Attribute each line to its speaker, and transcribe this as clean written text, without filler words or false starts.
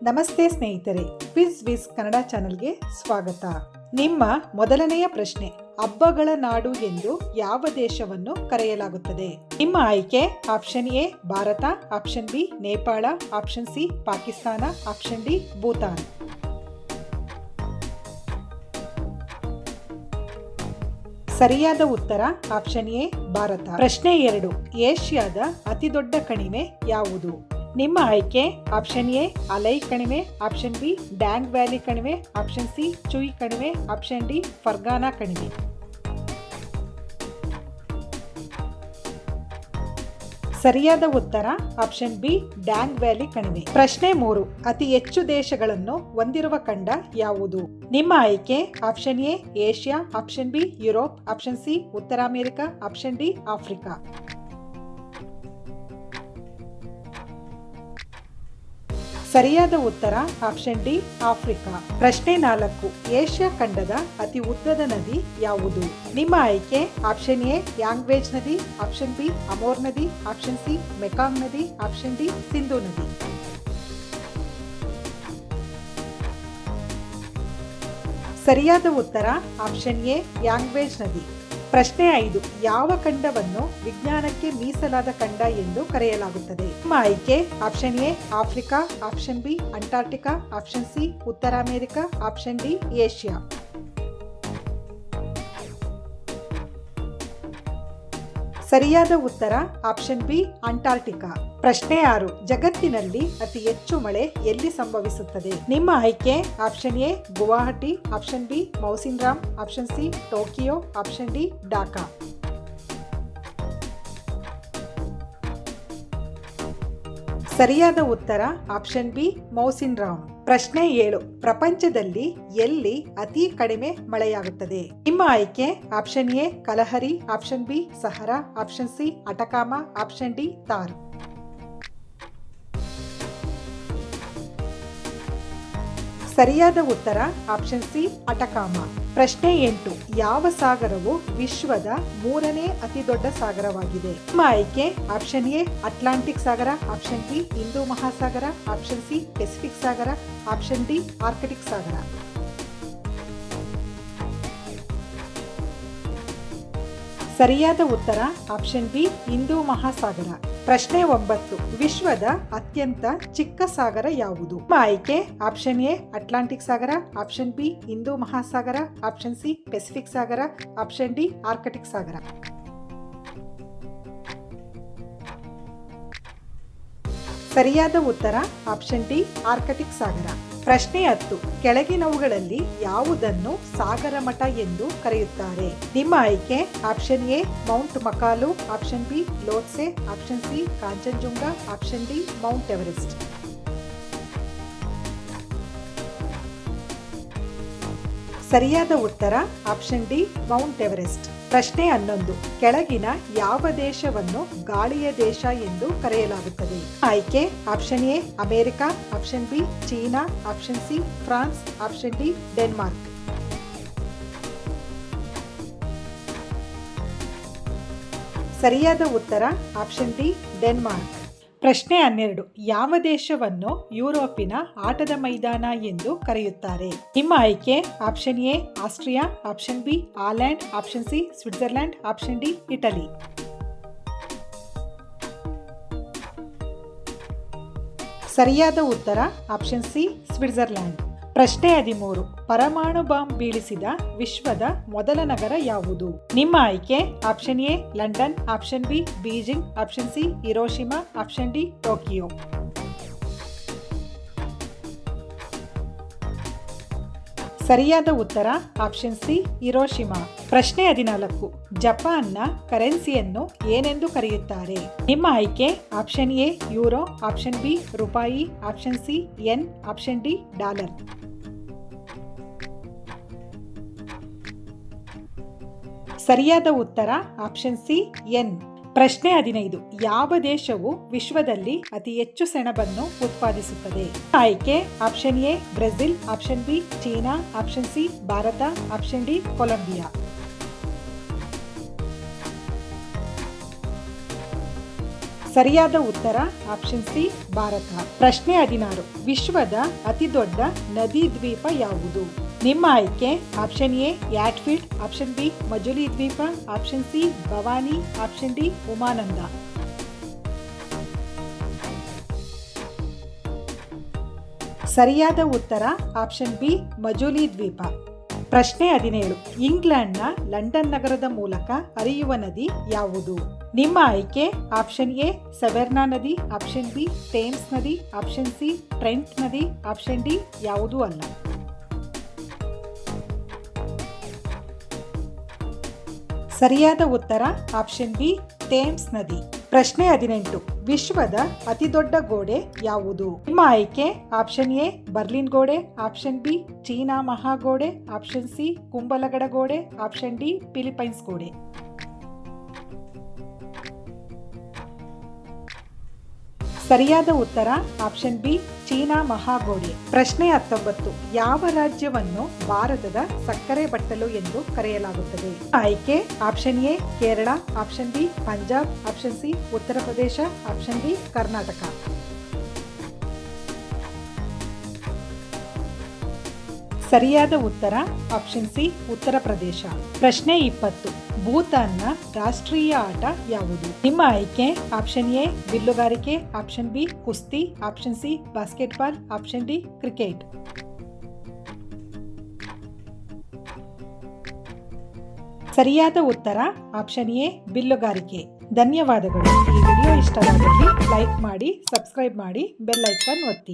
Speaker 1: ನಮಸ್ತೆ ಸ್ನೇಹಿತರೆ, ಕ್ವಿಜ್ ವಿಸ್ ಕನ್ನಡ ಚಾನೆಲ್ಗೆ ಸ್ವಾಗತ. ನಿಮ್ಮ ಮೊದಲನೆಯ ಪ್ರಶ್ನೆ, ಹಬ್ಬಗಳ ನಾಡು ಎಂದು ಯಾವ ದೇಶವನ್ನು ಕರೆಯಲಾಗುತ್ತದೆ? ನಿಮ್ಮ ಆಯ್ಕೆ option A Bharat, option B Nepal, option C Pakistan, option D Bhutan. ಸರಿಯಾದ ಉತ್ತರ ಆಪ್ಷನ್ ಎ ಭಾರತ. ಪ್ರಶ್ನೆ 2, ಏಷ್ಯಾದ ಅತಿ ದೊಡ್ಡ ಕಣಿವೆ ಯಾವುದು? ನಿಮ್ಮ ಆಯ್ಕೆ ಆಪ್ಷನ್ ಎ ಅಲೈ ಕಣಿವೆ, ಆಪ್ಷನ್ ಬಿ ಡ್ಯಾಂಗ್ ವ್ಯಾಲಿ ಕಣಿವೆ, ಆಪ್ಷನ್ ಸಿ ಚುಯ್ ಕಣಿವೆ, ಆಪ್ಷನ್ ಡಿ ಫರ್ಗಾನಾ ಕಣಿವೆ. ಸರಿಯಾದ ಉತ್ತರ ಆಪ್ಷನ್ ಬಿ ಡ್ಯಾಂಗ್ ವ್ಯಾಲಿ ಕಣಿವೆ. ಪ್ರಶ್ನೆ 3, ಅತಿ ಹೆಚ್ಚು ದೇಶಗಳನ್ನು ಹೊಂದಿರುವ ಖಂಡ ಯಾವುದು? ನಿಮ್ಮ ಆಯ್ಕೆ option A Asia, option B Europe, option C ಉತ್ತರ ಅಮೆರಿಕ, ಆಪ್ಷನ್ ಡಿ ಆಫ್ರಿಕಾ. ಸರಿಯಾದ ಉತ್ತರ ಆಪ್ಷನ್ ಡಿ ಆಫ್ರಿಕಾ. ಪ್ರಶ್ನೆ 4, ಏಷ್ಯಾ ಖಂಡದ ಅತಿ ಉದ್ದದ ನದಿ ಯಾವುದು? ನಿಮ್ಮ ಆಯ್ಕೆ ಆಪ್ಷನ್ ಎ ಯಾಂಗ್ವೇಜ್ ನದಿ, ಆಪ್ಷನ್ ಬಿ ಅಮೋರ್ ನದಿ, ಆಪ್ಷನ್ ಸಿ ಮೆಕಾಂಗ್ ನದಿ, ಆಪ್ಷನ್ ಡಿ ಸಿಂಧು ನದಿ. ಸರಿಯಾದ ಉತ್ತರ ಆಪ್ಷನ್ ಎ ಯಾಂಗ್ವೇಜ್ ನದಿ. ಪ್ರಶ್ನೆ 5, ಯಾವ ಖಂಡವನ್ನು ವಿಜ್ಞಾನಕ್ಕೆ ಮೀಸಲಾದ ಖಂಡ ಎಂದು ಕರೆಯಲಾಗುತ್ತದೆ? ನಿಮ್ಮ ಆಯ್ಕೆ option A Africa, option B Antarctica, option C ಉತ್ತರ ಅಮೆರಿಕ, ಆಪ್ಷನ್ ಡಿ ಏಷ್ಯಾ. ಸರಿಯಾದ ಉತ್ತರ ಆಪ್ಷನ್ ಬಿ ಅಂಟಾರ್ಟಿಕಾ. ಪ್ರಶ್ನೆ 6, ಜಗತ್ತಿನಲ್ಲಿ ಅತಿ ಹೆಚ್ಚು ಮಳೆ ಎಲ್ಲಿ ಸಂಭವಿಸುತ್ತದೆ? ನಿಮ್ಮ ಆಯ್ಕೆ option A Guwahati, option B Mawsynram, option C Tokyo, option D Dhaka. ಸರಿಯಾದ ಉತ್ತರ ಆಪ್ಷನ್ ಬಿ ಮೌಸಿನ್ರಾಮ್. ಪ್ರಶ್ನೆ 7, ಪ್ರಪಂಚದಲ್ಲಿ ಎಲ್ಲಿ ಅತಿ ಕಡಿಮೆ ಮಳೆಯಾಗುತ್ತದೆ? ನಿಮ್ಮ ಆಯ್ಕೆ option A Kalahari, option B Sahara, option C Atacama, option D Thar. ಸರಿಯಾದ ಉತ್ತರ ಆಪ್ಷನ್ ಸಿ ಅಟಕಾಮ. ಪ್ರಶ್ನೆ 8, ಯಾವ ಸಾಗರವು ವಿಶ್ವದ 3ನೇ ಅತಿ ದೊಡ್ಡ ಸಾಗರವಾಗಿದೆ? ನಿಮ್ಮ ಆಯ್ಕೆ ಆಪ್ಷನ್ ಎ ಅಟ್ಲಾಂಟಿಕ್ ಸಾಗರ, ಆಪ್ಷನ್ ಬಿ ಹಿಂದೂ ಮಹಾಸಾಗರ, ಆಪ್ಷನ್ ಸಿ ಪೆಸಿಫಿಕ್ ಸಾಗರ, ಆಪ್ಷನ್ ಡಿ ಆರ್ಕಟಿಕ್ ಸಾಗರ. ಸರಿಯಾದ ಉತ್ತರ ಆಪ್ಷನ್ ಬಿ ಹಿಂದೂ ಮಹಾಸಾಗರ. ಪ್ರಶ್ನೆ 9, ವಿಶ್ವದ ಅತ್ಯಂತ ಚಿಕ್ಕ ಸಾಗರ ಯಾವುದು? ನಿಮ್ಮ ಆಯ್ಕೆ ಆಪ್ಷನ್ ಎ ಅಟ್ಲಾಂಟಿಕ್ ಸಾಗರ, ಆಪ್ಷನ್ ಬಿ ಹಿಂದೂ ಮಹಾಸಾಗರ, ಆಪ್ಷನ್ ಸಿ ಪೆಸಿಫಿಕ್ ಸಾಗರ, ಆಪ್ಷನ್ ಡಿ ಆರ್ಕಟಿಕ್ ಸಾಗರ. ಸರಿಯಾದ ಉತ್ತರ ಆಪ್ಷನ್ ಡಿ ಆರ್ಕಟಿಕ್ ಸಾಗರ. ಪ್ರಶ್ನೆ 10, ಕೆಳಗಿನವುಗಳಲ್ಲಿ ಯಾವುದನ್ನು ಸಾಗರ ಮಠ ಎಂದು ಕರೆಯುತ್ತಾರೆ? ನಿಮ್ಮ ಆಯ್ಕೆ option A Mount Makalu, option B Lhotse, option C Kanchenjunga, option D Mount Everest. ಸರಿಯಾದ ಉತ್ತರ ಆಪ್ಷನ್ ಡಿ ಮೌಂಟ್ ಎವರೆಸ್ಟ್. ಪ್ರಶ್ನೆ 11, ಕೆಳಗಿನ ಯಾವ ದೇಶವನ್ನು ಗಾಳಿಯ ದೇಶ ಎಂದು ಕರೆಯಲಾಗುತ್ತದೆ? ಆಯ್ಕೆ option A America, option B China, option C France, option D Denmark. ಸರಿಯಾದ ಉತ್ತರ ಆಪ್ಷನ್ ಡಿ ಡೆನ್ಮಾರ್ಕ್. ಪ್ರಶ್ನೆ 12, ಯಾವ ದೇಶವನ್ನು ಯುರೋಪಿನ ಆಟದ ಮೈದಾನ ಎಂದು ಕರೆಯುತ್ತಾರೆ? ನಿಮ್ಮ ಆಯ್ಕೆ option A Austria, option B Holland, option C Switzerland, option D Italy. ಸರಿಯಾದ ಉತ್ತರ ಆಪ್ಷನ್ ಸಿ ಸ್ವಿಟ್ಜರ್ಲ್ಯಾಂಡ್. ಪ್ರಶ್ನೆ 13, ಪರಮಾಣು ಬಾಂಬ್ ಬೀಳಿಸಿದ ವಿಶ್ವದ ಮೊದಲ ನಗರ ಯಾವುದು? ನಿಮ್ಮ ಆಯ್ಕೆ option A London, option B Beijing, option C Hiroshima, option D Tokyo. ಸರಿಯಾದ ಉತ್ತರ ಆಪ್ಷನ್ ಸಿ ಹಿರೋಶಿಮಾ. ಪ್ರಶ್ನೆ 14, ಜಪಾನ್ನ ಕರೆನ್ಸಿಯನ್ನು ಏನೆಂದು ಕರೆಯುತ್ತಾರೆ? ನಿಮ್ಮ ಆಯ್ಕೆ option A euro, option B ರೂಪಾಯಿ, ಆಪ್ಷನ್ ಸಿ ಯೆನ್, ಆಪ್ಷನ್ ಡಿ ಡಾಲರ್. ಸರಿಯಾದ ಉತ್ತರ ಆಪ್ಷನ್ ಸಿ ಯೆನ್. ಪ್ರಶ್ನೆ 15, ಯಾವ ದೇಶವು ವಿಶ್ವದಲ್ಲಿ ಅತಿ ಹೆಚ್ಚು ಸೆಣಬನ್ನು ಉತ್ಪಾದಿಸುತ್ತದೆ? ಆಯ್ಕೆ option A Brazil, option B China, option C Bharat, option D Colombia. ಸರಿಯಾದ ಉತ್ತರ ಆಪ್ಷನ್ ಸಿ ಭಾರತ. ಪ್ರಶ್ನೆ 16. ವಿಶ್ವದ ಅತಿದೊಡ್ಡ ನದಿ ದ್ವೀಪ ಯಾವುದು? ನಿಮ್ಮ ಆಯ್ಕೆ ಆಪ್ಷನ್ ಎ ಯಾಟ್ಫೀಲ್ಡ್, ಆಪ್ಷನ್ ಬಿ ಮಜುಲಿ ದ್ವೀಪ, option C Bhavani, option D Umananda. ಸರಿಯಾದ ಉತ್ತರ ಆಪ್ಷನ್ ಬಿ ಮಜುಲಿ ದ್ವೀಪ. ಪ್ರಶ್ನೆ 17. ಇಂಗ್ಲೆಂಡ್ನ ಲಂಡನ್ ನಗರದ ಮೂಲಕ ಹರಿಯುವ ನದಿ ಯಾವುದು? ನಿಮ್ಮ ಆಯ್ಕೆ ಆಪ್ಷನ್ ಎ ಸೆವೆರ್ನಾ ನದಿ, ಆಪ್ಷನ್ ಬಿ ಥೇಮ್ಸ್ ನದಿ, ಆಪ್ಷನ್ ಸಿ ಟ್ರೆಂಟ್ ನದಿ, ಆಪ್ಷನ್ ಡಿ ಯಾವುದೂ ಅಲ್ಲ. ಸರಿಯಾದ ಉತ್ತರ ಆಪ್ಷನ್ ಬಿ ಥೇಮ್ಸ್ ನದಿ. ಪ್ರಶ್ನೆ 18. ವಿಶ್ವದ ಅತಿದೊಡ್ಡ ಗೋಡೆ ಯಾವುದು? ನಿಮ್ಮ ಆಯ್ಕೆ ಆಪ್ಷನ್ ಎ ಬರ್ಲಿನ್ ಗೋಡೆ, ಆಪ್ಷನ್ ಬಿ ಚೀನಾ ಮಹಾಗೋಡೆ, ಆಪ್ಷನ್ ಸಿ ಕುಂಭಲಗಡ ಗೋಡೆ, ಆಪ್ಷನ್ ಡಿ ಫಿಲಿಪೈನ್ಸ್ ಗೋಡೆ. ಸರಿಯಾದ ಉತ್ತರ ಆಪ್ಷನ್ ಬಿ ಚೀನಾ ಮಹಾಗೋಡೆ. ಪ್ರಶ್ನೆ 19. ಯಾವ ರಾಜ್ಯವನ್ನು ಭಾರತದ ಸಕ್ಕರೆ ಬಟ್ಟಲು ಎಂದು ಕರೆಯಲಾಗುತ್ತದೆ? ಆಯ್ಕೆ option A Kerala, option B Punjab, option C Uttar Pradesh, option D Karnataka. ಸರಿಯಾದ ಉತ್ತರ ಆಪ್ಷನ್ ಸಿ ಉತ್ತರ ಪ್ರದೇಶ. ಪ್ರಶ್ನೆ 20. ಭೂತಾನ್ನ ರಾಷ್ಟ್ರೀಯ ಆಟ ಯಾವುದು? ನಿಮ್ಮ ಆಯ್ಕೆ ಆಪ್ಷನ್ ಎ ಬಿಲ್ಲುಗಾರಿಕೆ, ಆಪ್ಷನ್ ಬಿ ಕುಸ್ತಿ, option C basketball, option D cricket. ಸರಿಯಾದ ಉತ್ತರ ಆಪ್ಷನ್ ಎ ಬಿಲ್ಲುಗಾರಿಕೆ. ಧನ್ಯವಾದಗಳು. ಈ ವಿಡಿಯೋ ಇಷ್ಟವಾದಲ್ಲಿ ಲೈಕ್ ಮಾಡಿ, ಸಬ್ಸ್ಕ್ರೈಬ್ ಮಾಡಿ, ಬೆಲ್ ಐಕಾನ್ ಒತ್ತಿ.